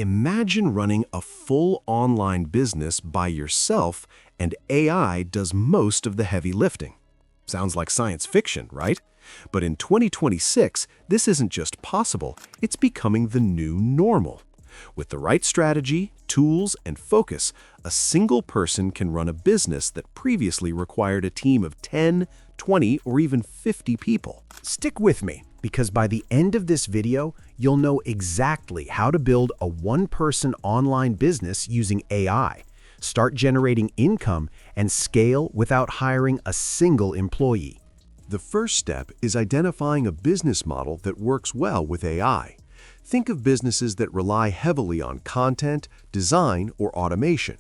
Imagine running a full online business by yourself and AI does most of the heavy lifting. Sounds like science fiction, right? But in 2026, this isn't just possible, it's becoming the new normal. With the right strategy, tools, and focus, a single person can run a business that previously required a team of 10, 20, or even 50 people. Stick with me, because by the end of this video, you'll know exactly how to build a one-person online business using AI, start generating income, and scale without hiring a single employee. The first step is identifying a business model that works well with AI. Think of businesses that rely heavily on content, design, or automation.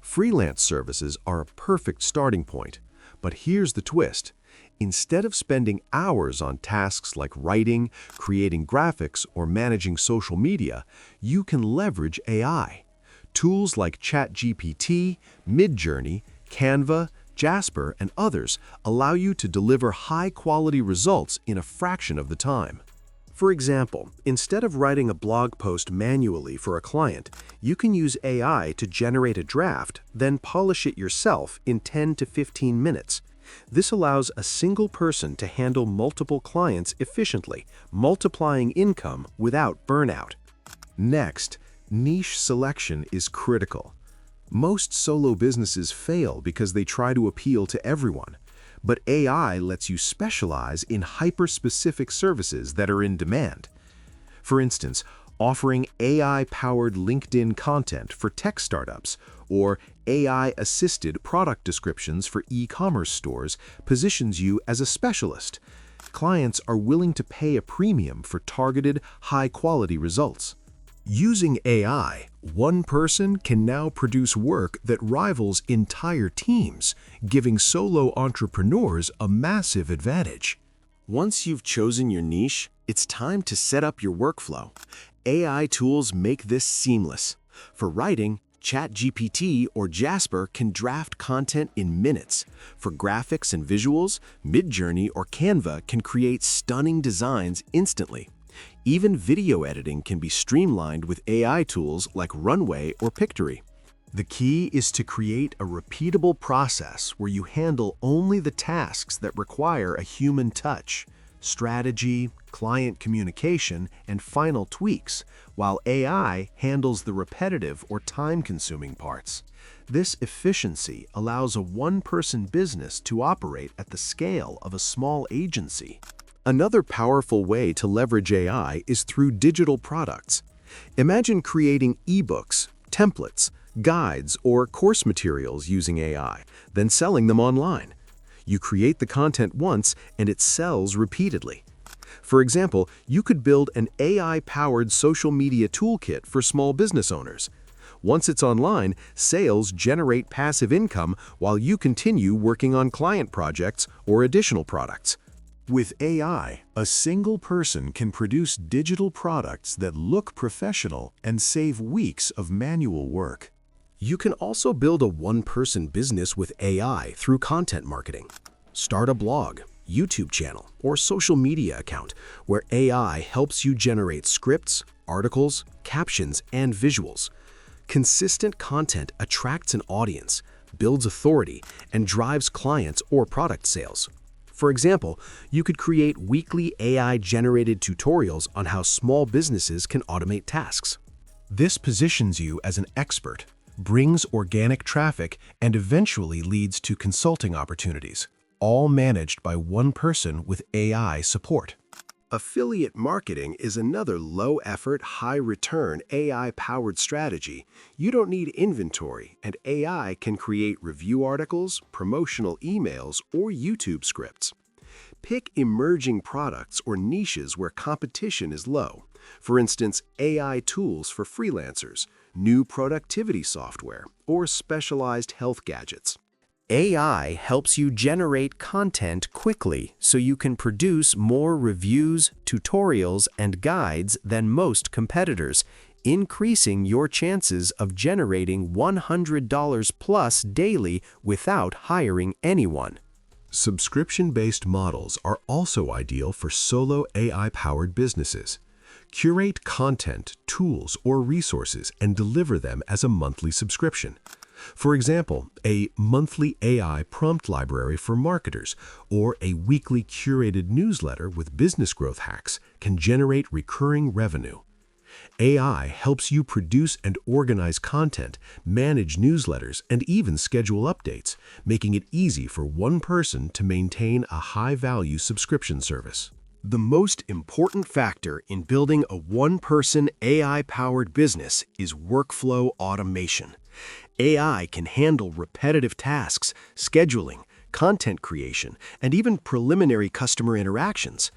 Freelance services are a perfect starting point. But here's the twist. Instead of spending hours on tasks like writing, creating graphics, or managing social media, you can leverage AI. Tools like ChatGPT, Midjourney, Canva, Jasper, and others allow you to deliver high-quality results in a fraction of the time. For example, instead of writing a blog post manually for a client, you can use AI to generate a draft, then polish it yourself in 10 to 15 minutes. This allows a single person to handle multiple clients efficiently, multiplying income without burnout. Next, niche selection is critical. Most solo businesses fail because they try to appeal to everyone. But AI lets you specialize in hyper-specific services that are in demand. For instance, offering AI-powered LinkedIn content for tech startups or AI-assisted product descriptions for e-commerce stores positions you as a specialist. Clients are willing to pay a premium for targeted, high-quality results. Using AI, one person can now produce work that rivals entire teams, giving solo entrepreneurs a massive advantage. Once you've chosen your niche, it's time to set up your workflow. AI tools make this seamless. For writing, ChatGPT or Jasper can draft content in minutes. For graphics and visuals, Midjourney or Canva can create stunning designs instantly. Even video editing can be streamlined with AI tools like Runway or Pictory. The key is to create a repeatable process where you handle only the tasks that require a human touch, strategy, client communication, and final tweaks, while AI handles the repetitive or time-consuming parts. This efficiency allows a one-person business to operate at the scale of a small agency. Another powerful way to leverage AI is through digital products. Imagine creating ebooks, templates, guides, or course materials using AI, then selling them online. You create the content once and it sells repeatedly. For example, you could build an AI-powered social media toolkit for small business owners. Once it's online, sales generate passive income while you continue working on client projects or additional products. With AI, a single person can produce digital products that look professional and save weeks of manual work. You can also build a one-person business with AI through content marketing. Start a blog, YouTube channel, or social media account where AI helps you generate scripts, articles, captions, and visuals. Consistent content attracts an audience, builds authority, and drives clients or product sales. For example, you could create weekly AI-generated tutorials on how small businesses can automate tasks. This positions you as an expert, brings organic traffic, and eventually leads to consulting opportunities, all managed by one person with AI support. Affiliate marketing is another low-effort, high-return AI-powered strategy. You don't need inventory, and AI can create review articles, promotional emails, or YouTube scripts. Pick emerging products or niches where competition is low. For instance, AI tools for freelancers, new productivity software, or specialized health gadgets. AI helps you generate content quickly so you can produce more reviews, tutorials, and guides than most competitors, increasing your chances of generating $100 plus daily without hiring anyone. Subscription-based models are also ideal for solo AI-powered businesses. Curate content, tools, or resources and deliver them as a monthly subscription. For example, a monthly AI prompt library for marketers or a weekly curated newsletter with business growth hacks can generate recurring revenue. AI helps you produce and organize content, manage newsletters, and even schedule updates, making it easy for one person to maintain a high-value subscription service. The most important factor in building a one-person AI-powered business is workflow automation. AI can handle repetitive tasks, scheduling, content creation, and even preliminary customer interactions.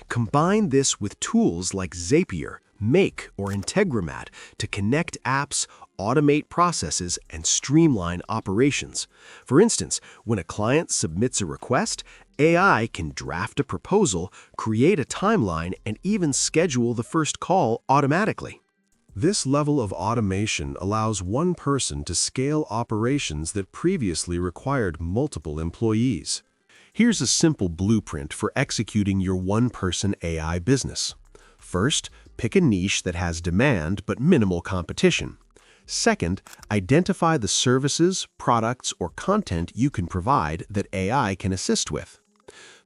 Combine this with tools like Zapier, Make, or Integromat to connect apps, automate processes, and streamline operations. For instance, when a client submits a request, AI can draft a proposal, create a timeline, and even schedule the first call automatically. This level of automation allows one person to scale operations that previously required multiple employees. Here's a simple blueprint for executing your one-person AI business. First, pick a niche that has demand but minimal competition. Second, identify the services, products, or content you can provide that AI can assist with.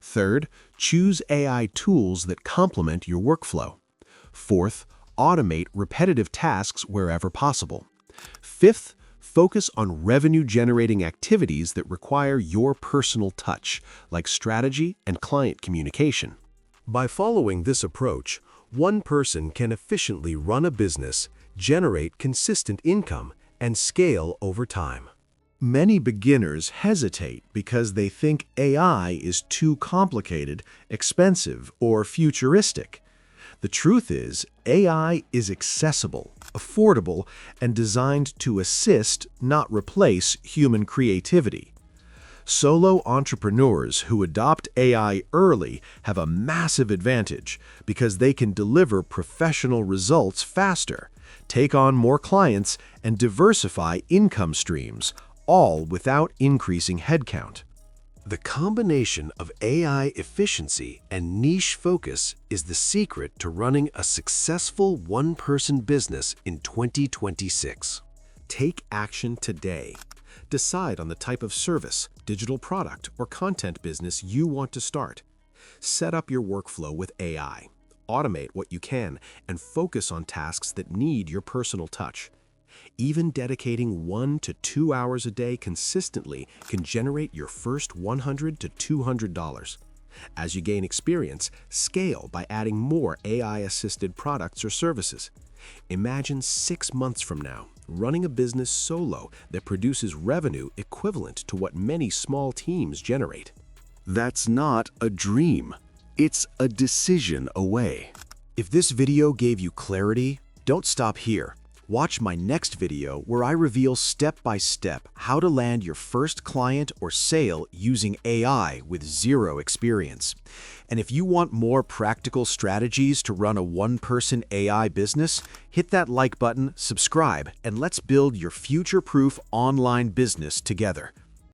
Third, choose AI tools that complement your workflow. Fourth, automate repetitive tasks wherever possible. Fifth, focus on revenue-generating activities that require your personal touch, like strategy and client communication. By following this approach, one person can efficiently run a business, generate consistent income, and scale over time. Many beginners hesitate because they think AI is too complicated, expensive, or futuristic. The truth is, AI is accessible, affordable, and designed to assist, not replace, human creativity. Solo entrepreneurs who adopt AI early have a massive advantage because they can deliver professional results faster, take on more clients, and diversify income streams, all without increasing headcount. The combination of AI efficiency and niche focus is the secret to running a successful one-person business in 2026. Take action today. Decide on the type of service, digital product, or content business you want to start. Set up your workflow with AI. Automate what you can and focus on tasks that need your personal touch. Even dedicating 1 to 2 hours a day consistently can generate your first $100 to $200. As you gain experience, scale by adding more AI-assisted products or services. Imagine 6 months from now, running a business solo that produces revenue equivalent to what many small teams generate. That's not a dream. It's a decision away. If this video gave you clarity, don't stop here. Watch my next video where I reveal step-by-step how to land your first client or sale using AI with zero experience. And if you want more practical strategies to run a one-person AI business, hit that like button, subscribe, and let's build your future-proof online business together.